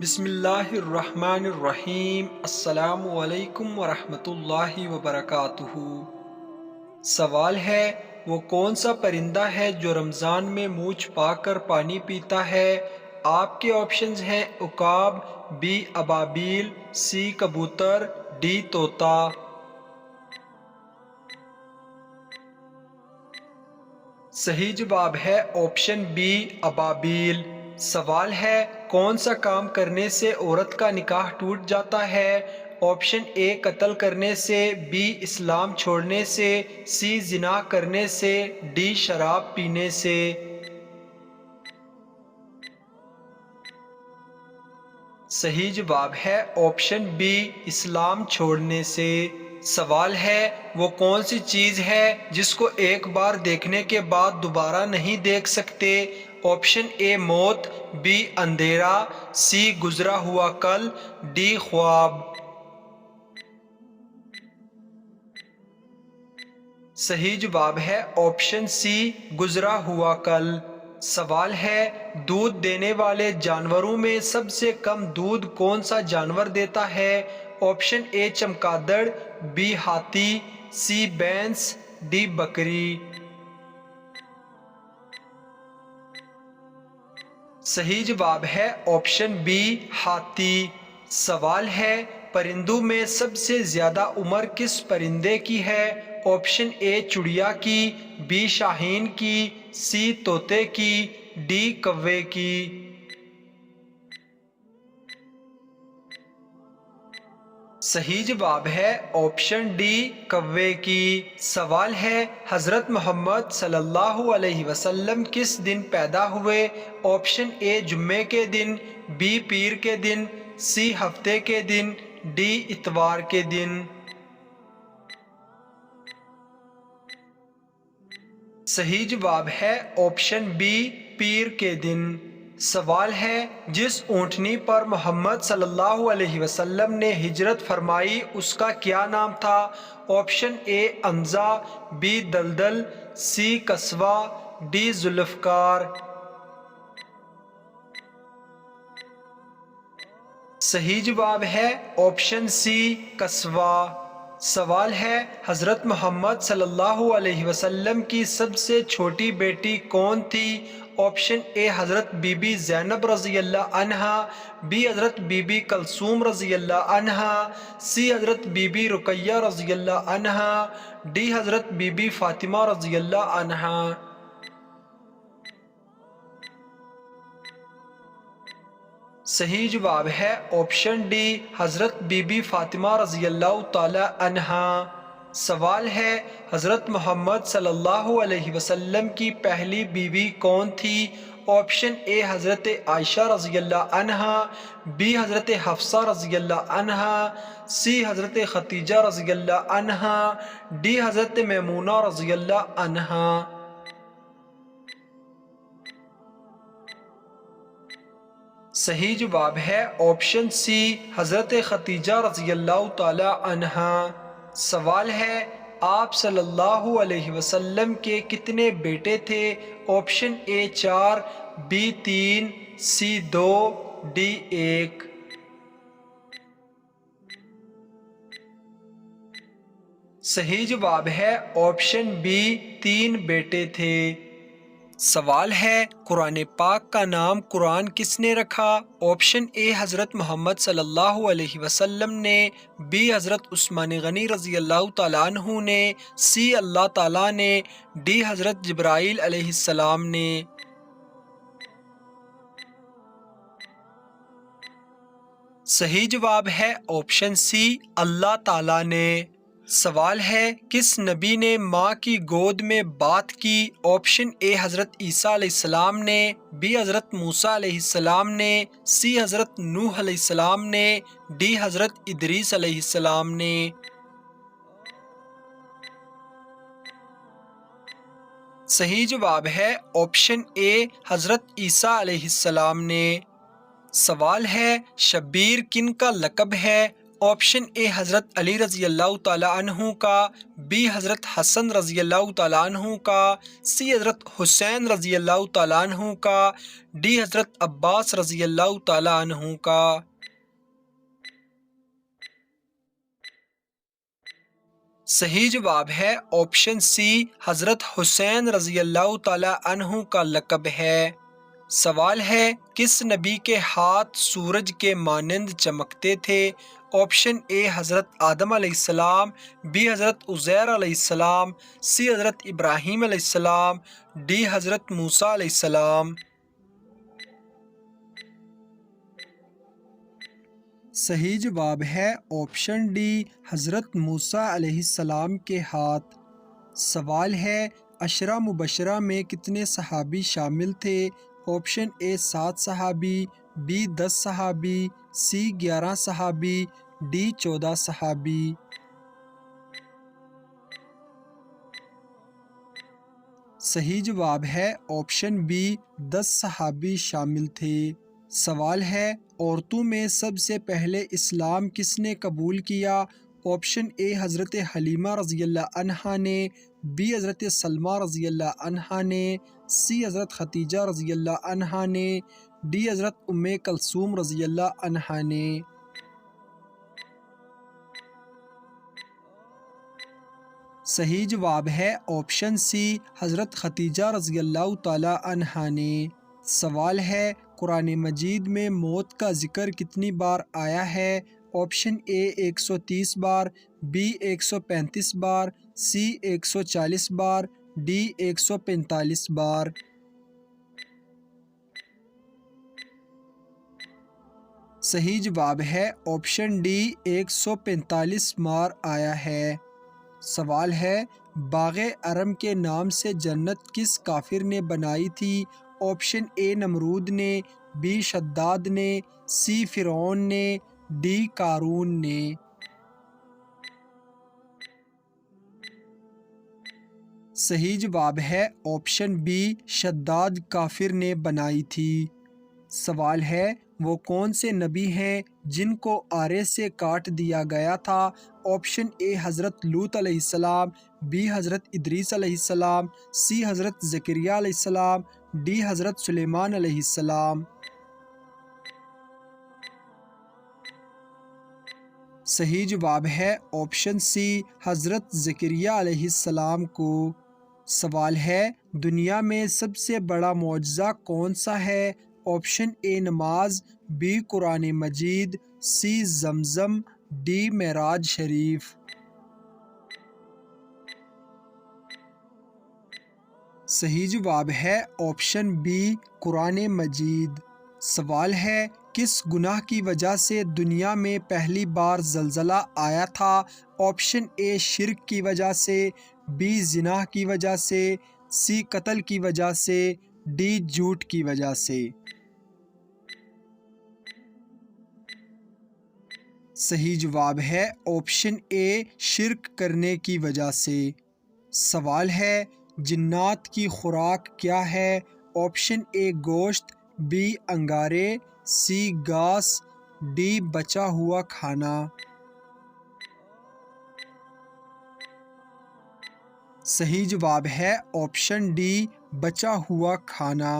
بسم اللہ الرحمن الرحیم۔ السلام علیکم ورحمۃ اللہ وبرکاتہ۔ سوال ہے، وہ کون سا پرندہ ہے جو رمضان میں منہ چھپا کر پانی پیتا ہے؟ آپ کے آپشنز ہیں عقاب، بی ابابیل، سی کبوتر، ڈی طوطا۔ صحیح جواب ہے آپشن بی ابابیل۔ سوال ہے، کون سا کام کرنے سے عورت کا نکاح ٹوٹ جاتا ہے؟ آپشن اے قتل کرنے سے، بی اسلام چھوڑنے سے، سی زنا کرنے سے، ڈی شراب پینے سے۔ صحیح جواب ہے آپشن بی اسلام چھوڑنے سے۔ سوال ہے، وہ کون سی چیز ہے جس کو ایک بار دیکھنے کے بعد دوبارہ نہیں دیکھ سکتے؟ آپشن اے موت، بی اندھیرا، سی گزرا ہوا کل، ڈی خواب۔ صحیح جواب ہے آپشن سی گزرا ہوا کل۔ سوال ہے، دودھ دینے والے جانوروں میں سب سے کم دودھ کون سا جانور دیتا ہے؟ آپشن اے چمگادڑ، بی ہاتھی، سی بھینس، ڈی بکری۔ صحیح جواب ہے آپشن بی ہاتھی۔ سوال ہے، پرندوں میں سب سے زیادہ عمر کس پرندے کی ہے؟ آپشن اے چڑیا کی، بی شاہین کی، سی طوطے کی، ڈی کوے کی۔ صحیح جواب ہے آپشن ڈی کوے کی۔ سوال ہے، حضرت محمد صلی اللہ علیہ وسلم کس دن پیدا ہوئے؟ آپشن اے جمعے کے دن، بی پیر کے دن، سی ہفتے کے دن، ڈی اتوار کے دن۔ صحیح جواب ہے آپشن بی پیر کے دن۔ سوال ہے، جس اونٹنی پر محمد صلی اللہ علیہ وسلم نے ہجرت فرمائی اس کا کیا نام تھا؟ آپشن اے انزا، بی دلدل، سی کسوا، ڈی ذوالفقار۔ صحیح جواب ہے آپشن سی کسوا۔ سوال ہے، حضرت محمد صلی اللہ علیہ وسلم کی سب سے چھوٹی بیٹی کون تھی؟ آپشن اے حضرت بی بی زینب رضی اللہ عنہا، بی حضرت بی بی کلثوم رضی اللہ عنہا، سی حضرت بی بی رقیہ رضی اللہ عنہا، ڈی حضرت بی بی فاطمہ رضی اللہ عنہا۔ صحیح جواب ہے آپشن ڈی حضرت بی بی فاطمہ رضی اللہ تعالی عنہا۔ سوال ہے، حضرت محمد صلی اللہ علیہ وسلم کی پہلی بیوی کون تھی؟ آپشن اے حضرت عائشہ رضی اللہ عنہا، بی حضرت حفصہ رضی اللہ عنہا، سی حضرت خدیجہ رضی اللہ عنہا، ڈی حضرت میمونہ رضی اللہ عنہا۔ صحیح جواب ہے آپشن سی حضرت خدیجہ رضی اللہ تعالی عنہا۔ سوال ہے، آپ صلی اللہ علیہ وسلم کے کتنے بیٹے تھے؟ Option A 4، B 3، C 2، D 1۔ صحیح جواب ہے آپشن بی 3 بیٹے تھے۔ سوال ہے، قرآن پاک کا نام قرآن کس نے رکھا؟ آپشن اے حضرت محمد صلی اللہ علیہ وسلم نے، بی حضرت عثمان غنی رضی اللہ تعالیٰ عنہ نے، سی اللہ تعالیٰ نے، ڈی حضرت جبرائیل علیہ السلام نے۔ صحیح جواب ہے آپشن سی اللہ تعالیٰ نے۔ سوال ہے، کس نبی نے ماں کی گود میں بات کی؟ آپشن اے حضرت عیسیٰ علیہ السلام نے، بی حضرت موسیٰ علیہ السلام نے، سی حضرت نوح علیہ السلام نے، ڈی حضرت ادریس علیہ السلام نے۔ صحیح جواب ہے آپشن اے حضرت عیسیٰ علیہ السلام نے۔ سوال ہے، شبیر کن کا لقب ہے؟ آپشن اے حضرت علی رضی اللہ تعالیٰ عنہ کا، بی حضرت حسن رضی اللہ تعالیٰ عنہ کا، سی حضرت حسین رضی اللہ تعالیٰ عنہ کا، ڈی حضرت عباس رضی اللہ تعالیٰ عنہ کا۔ صحیح جواب ہے آپشن سی، حضرت حسین رضی اللہ تعالیٰ عنہ کا لقب ہے۔ سوال ہے، کس نبی کے ہاتھ سورج کے مانند چمکتے تھے؟ آپشن اے حضرت آدم علیہ السلام، بی حضرت عزیر علیہ السلام، سی حضرت ابراہیم علیہ السلام، ڈی حضرت موسیٰ علیہ السلام۔ صحیح جواب ہے آپشن ڈی، حضرت موسیٰ علیہ السلام کے ہاتھ۔ سوال ہے، عشرہ مبشرہ میں کتنے صحابی شامل تھے؟ آپشن اے 7 صحابی، بی 10 صحابی، سی 11 صحابی، ڈی 14 صحابی۔ صحیح جواب ہے آپشن بی، 10 صحابی شامل تھے۔ سوال ہے، عورتوں میں سب سے پہلے اسلام کس نے قبول کیا؟ آپشن اے حضرت حلیمہ رضی اللہ عنہا نے، بی حضرت سلمہ رضی اللہ عنہا نے، سی حضرت خدیجہ رضی اللہ عنہا نے، ڈی حضرت ام کلثوم رضی اللہ عنہا نے۔ صحیح جواب ہے آپشن سی، حضرت خدیجہ رضی اللہ تعالی عنہا نے۔ سوال ہے، قرآن مجید میں موت کا ذکر کتنی بار آیا ہے؟ آپشن اے 130 بار، بی 135 بار، سی 140 بار، ڈی 145 بار۔ صحیح جواب ہے آپشن ڈی، 145 بار آیا ہے۔ سوال ہے، باغ ارم کے نام سے جنت کس کافر نے بنائی تھی؟ آپشن اے نمرود نے، بی شداد نے، سی فرعون نے، ڈی قارون نے۔ صحیح جواب ہے آپشن بی، شداد کافر نے بنائی تھی۔ سوال ہے، وہ کون سے نبی ہیں جن کو آرے سے کاٹ دیا گیا تھا؟ آپشن اے حضرت لوط علیہ السلام، بی حضرت ادریس علیہ السلام، سی حضرت زکریہ علیہ السلام، ڈی حضرت سلیمان علیہ السلام۔ صحیح جواب ہے آپشن سی، حضرت زکریہ علیہ السلام کو۔ سوال ہے، دنیا میں سب سے بڑا معجزہ کون سا ہے؟ آپشن اے نماز، be Quran Majeed, C Zamzam, D معراج شریف۔ صحیح جواب ہے آپشن بی، قرآن مجید۔ سوال ہے، کس گناہ کی وجہ سے دنیا میں پہلی بار زلزلہ آیا تھا؟ آپشن اے شرک کی وجہ سے، بی زنا کی وجہ سے، سی قتل کی وجہ سے، ڈی جھوٹ کی وجہ سے۔ صحیح جواب ہے آپشن اے، شرک کرنے کی وجہ سے۔ سوال ہے، جنات کی خوراک کیا ہے؟ آپشن اے گوشت، بی انگارے، سی گھاس، ڈی بچا ہوا کھانا۔ صحیح جواب ہے آپشن ڈی، بچا ہوا کھانا۔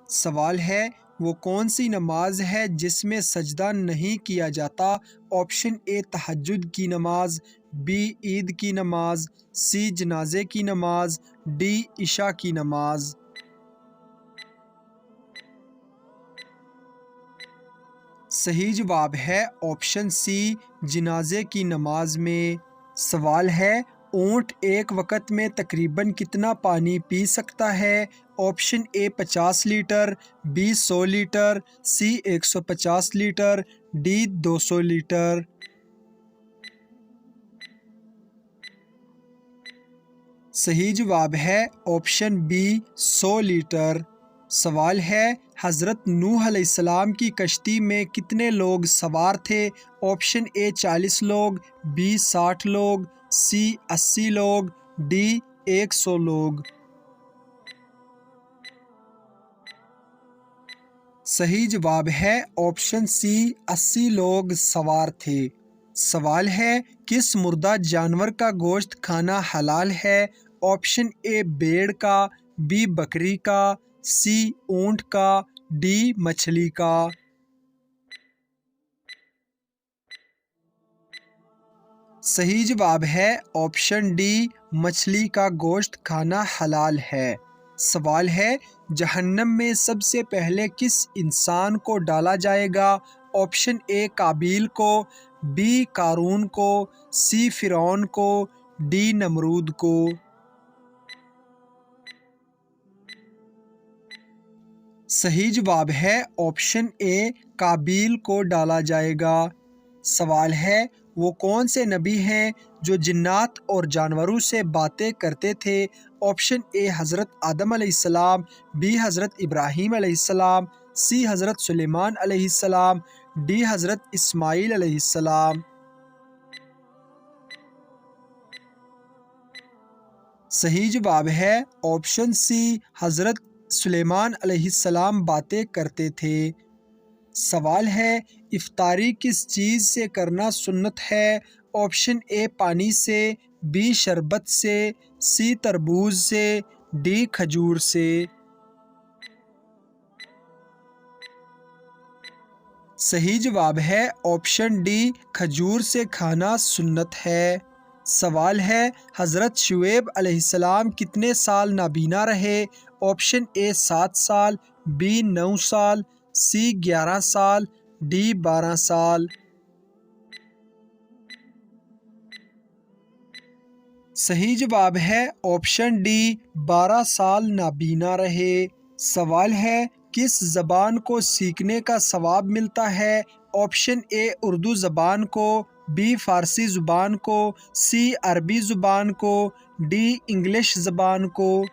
سوال ہے، وہ کون سی نماز ہے جس میں سجدہ نہیں کیا جاتا؟ آپشن اے تہجد کی نماز، بی عید کی نماز، سی جنازے کی نماز، ڈی عشاء کی نماز۔ صحیح جواب ہے آپشن سی، جنازے کی نماز میں۔ سوال ہے، اونٹ ایک وقت میں تقریباً کتنا پانی پی سکتا ہے؟ Option A 50 litre, B 100 litre, C 150 litre, D 200 litre. صحیح جواب ہے آپشن بی، 100 لیٹر۔ سوال ہے، حضرت نوح علیہ السلام کی کشتی میں کتنے لوگ سوار تھے؟ آپشن اے 40 لوگ، بی 60 لوگ، سی 80 لوگ، ڈی 100 لوگ۔ صحیح جواب ہے آپشن سی، 80 لوگ سوار تھے۔ سوال ہے کس مردہ جانور کا گوشت کھانا حلال ہے؟ آپشن اے بھیڑ کا، بی بکری کا، سی اونٹ کا، ڈی مچھلی کا۔ صحیح جواب ہے آپشن ڈی، مچھلی کا گوشت کھانا حلال ہے۔ سوال ہے جہنم میں سب سے پہلے کس انسان کو ڈالا جائے گا؟ آپشن اے قابیل کو، بی قارون کو، سی فرعون کو، ڈی نمرود کو۔ صحیح جواب ہے آپشن اے، قابیل کو ڈالا جائے گا۔ سوال ہے وہ کون سے نبی ہیں جو جنات اور جانوروں سے باتیں کرتے تھے؟ آپشن اے حضرت آدم علیہ السلام، بی حضرت ابراہیم علیہ السلام، سی حضرت سلیمان علیہ السلام، ڈی حضرت اسماعیل علیہ السلام۔ صحیح جواب ہے آپشن سی، حضرت سلیمان علیہ السلام باتیں کرتے تھے۔ سوال ہے افطاری کس چیز سے کرنا سنت ہے؟ آپشن اے پانی سے، بی شربت سے، سی تربوز سے، ڈی کھجور سے۔ صحیح جواب ہے آپشن ڈی، کھجور سے کھانا سنت ہے۔ سوال ہے حضرت شعیب علیہ السلام کتنے سال نابینا رہے؟ آپشن اے 7 سال، بی 9 سال، سی 11 سال، ڈی 12 سال۔ صحیح جواب ہے آپشن ڈی، 12 سال نابینا رہے۔ سوال ہے کس زبان کو سیکھنے کا ثواب ملتا ہے؟ آپشن اے اردو زبان کو، بی فارسی زبان کو، سی عربی زبان کو، ڈی انگلش زبان کو۔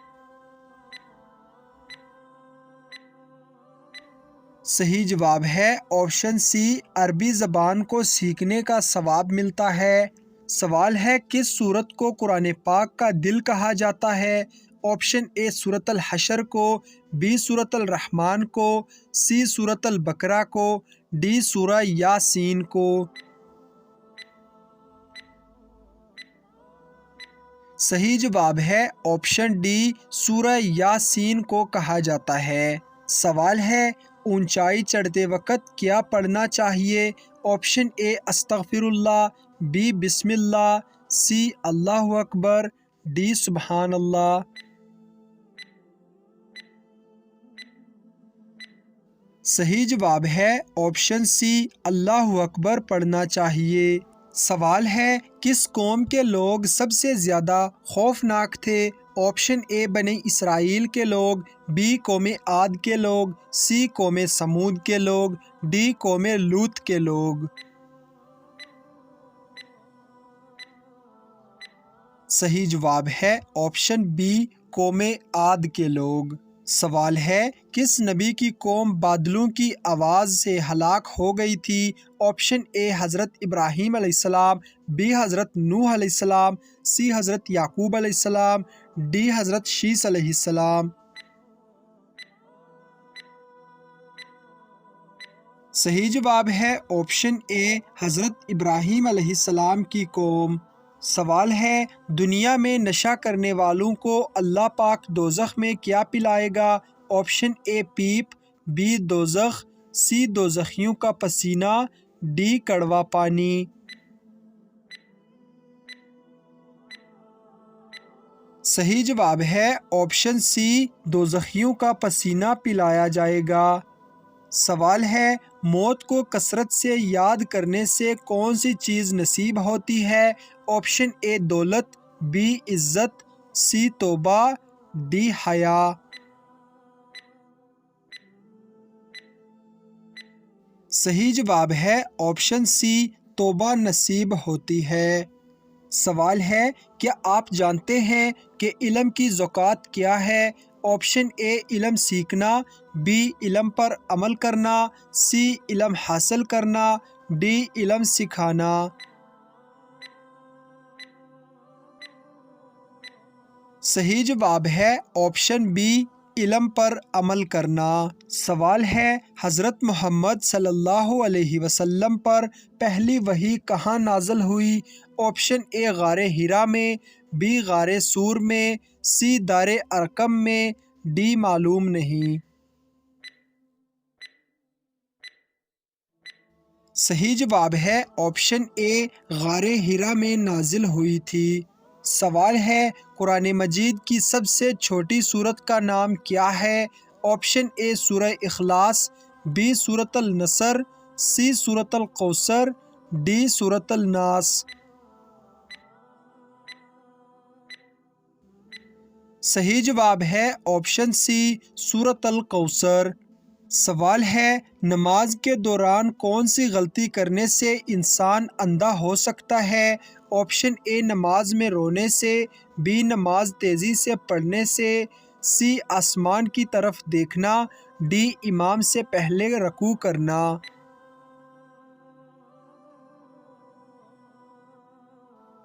صحیح جواب ہے آپشن سی، عربی زبان کو سیکھنے کا ثواب ملتا ہے۔ سوال ہے کس سورت کو قرآن پاک کا دل کہا جاتا ہے؟ آپشن اے سورۃ الحشر کو، بی سورۃ الرحمن کو، سی سورۃ البقرہ کو، ڈی سورہ یاسین کو۔ صحیح جواب ہے آپشن ڈی، سورہ یاسین کو کہا جاتا ہے۔ سوال ہے اونچائی چڑھتے وقت کیا پڑھنا چاہیے؟ آپشن اے استغفر اللہ، بی بسم اللہ، سی اللہ اکبر، ڈی سبحان اللہ۔ صحیح جواب ہے آپشن سی، اللہ اکبر پڑھنا چاہیے۔ سوال ہے کس قوم کے لوگ سب سے زیادہ خوفناک تھے؟ آپشن اے بنی اسرائیل کے لوگ، بی قوم عاد کے لوگ، سی قوم سمود کے لوگ، ڈی قوم لوط کے لوگ۔ صحیح جواب ہے آپشن بی، قوم عاد کے لوگ۔ سوال ہے کس نبی کی قوم بادلوں کی آواز سے ہلاک ہو گئی تھی؟ آپشن اے حضرت ابراہیم علیہ السلام، بی حضرت نوح علیہ السلام، سی حضرت یعقوب علیہ السلام، ڈی حضرت شیث علیہ السلام۔ صحیح جواب ہے آپشن اے، حضرت ابراہیم علیہ السلام کی قوم۔ سوال ہے دنیا میں نشہ کرنے والوں کو اللہ پاک دوزخ میں کیا پلائے گا؟ آپشن اے پیپ، بی دوزخ، سی دوزخیوں کا پسینہ، ڈی کڑوا پانی۔ صحیح جواب ہے آپشن سی، دوزخیوں کا پسینہ پلایا جائے گا۔ سوال ہے موت کو کثرت سے یاد کرنے سے کون سی چیز نصیب ہوتی ہے؟ آپشن اے دولت، بی عزت، سی توبہ، ڈی حیا۔ صحیح جواب ہے آپشن سی، توبہ نصیب ہوتی ہے۔ سوال ہے کیا آپ جانتے ہیں کہ علم کی زکوٰۃ کیا ہے؟ آپشن اے علم سیکھنا، بی علم پر عمل کرنا، سی علم حاصل کرنا، ڈی علم سکھانا۔ صحیح جواب ہے آپشن بی، علم پر عمل کرنا۔ سوال ہے حضرت محمد صلی اللہ علیہ وسلم پر پہلی وحی کہاں نازل ہوئی؟ آپشن اے غار حرا میں، بی غار سور میں، سی دار ارقم میں، ڈی معلوم نہیں۔ صحیح جواب ہے آپشن اے غار حرا میں نازل ہوئی تھی۔ سوال ہے قرآن مجید کی سب سے چھوٹی سورت کا نام کیا ہے؟ آپشن اے سورہ اخلاص، بی سورۃ النصر، سی سورۃ الکوثر، ڈی سورۃ الناس۔ صحیح جواب ہے آپشن سی سورۃ الکوثر۔ سوال ہے نماز کے دوران کون سی غلطی کرنے سے انسان اندھا ہو سکتا ہے؟ آپشن اے نماز میں رونے سے، بی نماز تیزی سے پڑھنے سے، سی آسمان کی طرف دیکھنا، ڈی امام سے پہلے رکوع کرنا۔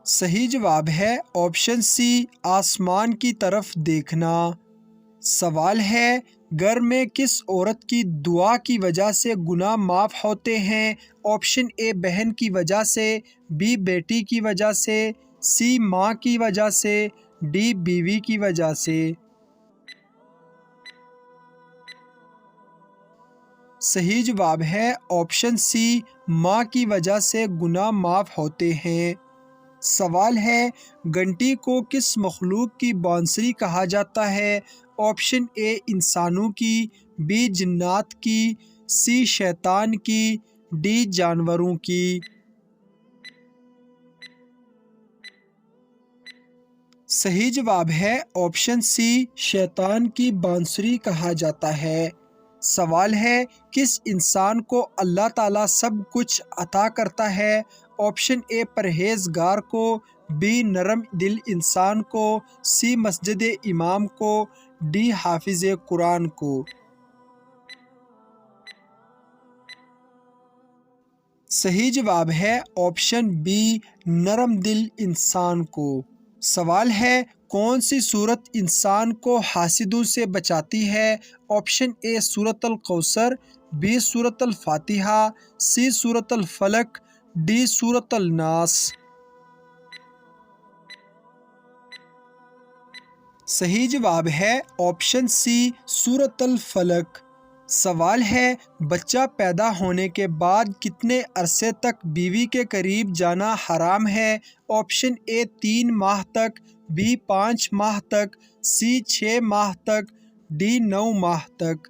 صحیح جواب ہے آپشن سی آسمان کی طرف دیکھنا۔ سوال ہے گھر میں کس عورت کی دعا کی وجہ سے گناہ معاف ہوتے ہیں؟ آپشن اے بہن کی وجہ سے، بی بیٹی کی وجہ سے، سی ماں کی وجہ سے، ڈی بیوی کی وجہ سے۔ صحیح جواب ہے آپشن سی ماں کی وجہ سے گناہ معاف ہوتے ہیں۔ سوال ہے گھنٹی کو کس مخلوق کی بانسری کہا جاتا ہے؟ آپشن اے انسانوں کی، بی جنات کی، سی شیطان کی، ڈی جانوروں کی۔ صحیح جواب ہے آپشن سی شیطان کی بانسری کہا جاتا ہے۔ سوال ہے کس انسان کو اللہ تعالیٰ سب کچھ عطا کرتا ہے؟ آپشن اے پرہیزگار کو، بی نرم دل انسان کو، سی مسجد امام کو، ڈی حافظ قرآن کو۔ صحیح جواب ہے آپشن بی نرم دل انسان کو۔ سوال ہے کون سی سورت انسان کو حاسدوں سے بچاتی ہے؟ آپشن اے سورۃ الکوثر، بی سورۃ الفاتحہ، سی سورۃ الفلق، ڈی سورۃ الناس۔ صحیح جواب ہے آپشن سی سورۃ الفلق۔ سوال ہے بچہ پیدا ہونے کے بعد کتنے عرصے تک بیوی کے قریب جانا حرام ہے؟ آپشن اے 3 ماہ تک، بی 5 ماہ تک، سی 6 ماہ تک، ڈی 9 ماہ تک۔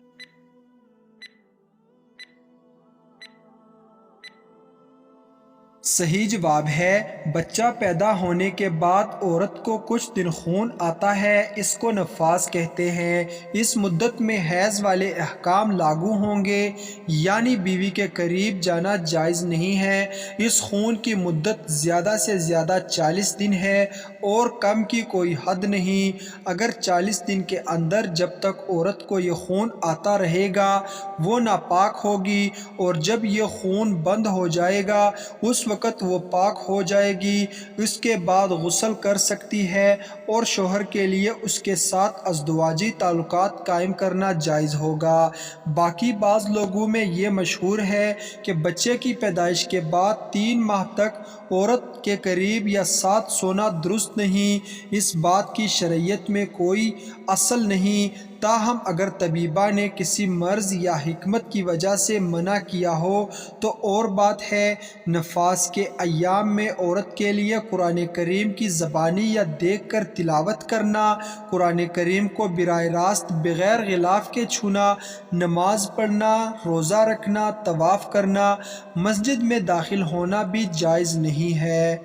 صحیح جواب ہے بچہ پیدا ہونے کے بعد عورت کو کچھ دن خون آتا ہے، اس کو نفاس کہتے ہیں۔ اس مدت میں حیض والے احکام لاگو ہوں گے، یعنی بیوی کے قریب جانا جائز نہیں ہے۔ اس خون کی مدت زیادہ سے زیادہ 40 دن ہے اور کم کی کوئی حد نہیں۔ اگر 40 دن کے اندر جب تک عورت کو یہ خون آتا رہے گا وہ ناپاک ہوگی، اور جب یہ خون بند ہو جائے گا اس وقت وہ پاک ہو جائے گی۔ اس کے بعد غسل کر سکتی ہے اور شوہر کے لیے اس کے ساتھ ازدواجی تعلقات قائم کرنا جائز ہوگا۔ باقی بعض لوگوں میں یہ مشہور ہے کہ بچے کی پیدائش کے بعد 3 ماہ تک عورت کے قریب یا ساتھ سونا درست نہیں۔ اس بات کی شرعیت میں کوئی اصل نہیں، تاہم اگر طبیبہ نے کسی مرض یا حکمت کی وجہ سے منع کیا ہو تو اور بات ہے۔ نفاس کے ایام میں عورت کے لیے قرآن کریم کی زبانی یا دیکھ کر تلاوت کرنا، قرآن کریم کو براہ راست بغیر غلاف کے چھونا، نماز پڑھنا، روزہ رکھنا، طواف کرنا، مسجد میں داخل ہونا بھی جائز نہیں ہے۔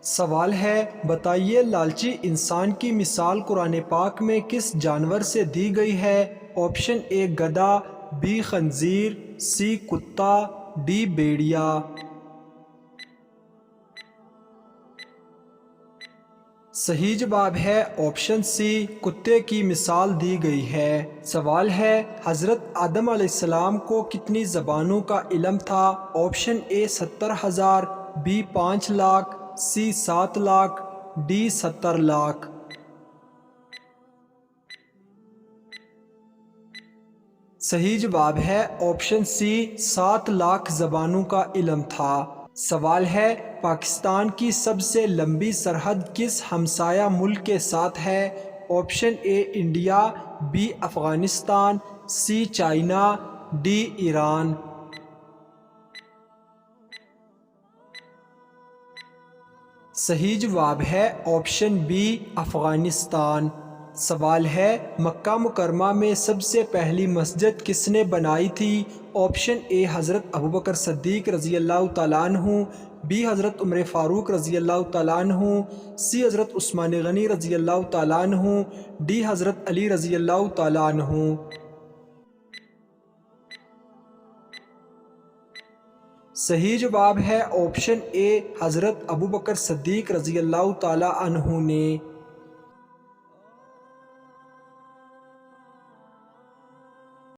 سوال ہے بتائیے لالچی انسان کی مثال قرآن پاک میں کس جانور سے دی گئی ہے؟ آپشن اے گدھا، بی خنزیر، سی کتا، ڈی بھیڑیا۔ صحیح جواب ہے آپشن سی کتے کی مثال دی گئی ہے۔ سوال ہے حضرت آدم علیہ السلام کو کتنی زبانوں کا علم تھا؟ Option A 70,000، B 5 lakh, C 7 lakh, D 70 lakh. صحیح جواب ہے آپشن سی 7 لاکھ زبانوں کا علم تھا۔ سوال ہے پاکستان کی سب سے لمبی سرحد کس ہمسایہ ملک کے ساتھ ہے؟ Option A India, B Afghanistan, C China, D Iran. صحیح جواب ہے آپشن بی افغانستان۔ سوال ہے مکہ مکرمہ میں سب سے پہلی مسجد کس نے بنائی تھی؟ آپشن اے حضرت ابوبکر صدیق رضی اللہ تعالیٰ عنہ، بی حضرت عمر فاروق رضی اللہ تعالیٰ عنہ، سی حضرت عثمان غنی رضی اللہ تعالیٰ عنہ، ڈی حضرت علی رضی اللہ تعالیٰ عنہ۔ صحیح جواب ہے آپشن اے حضرت ابوبکر صدیق رضی اللہ تعالیٰ عنہ نے۔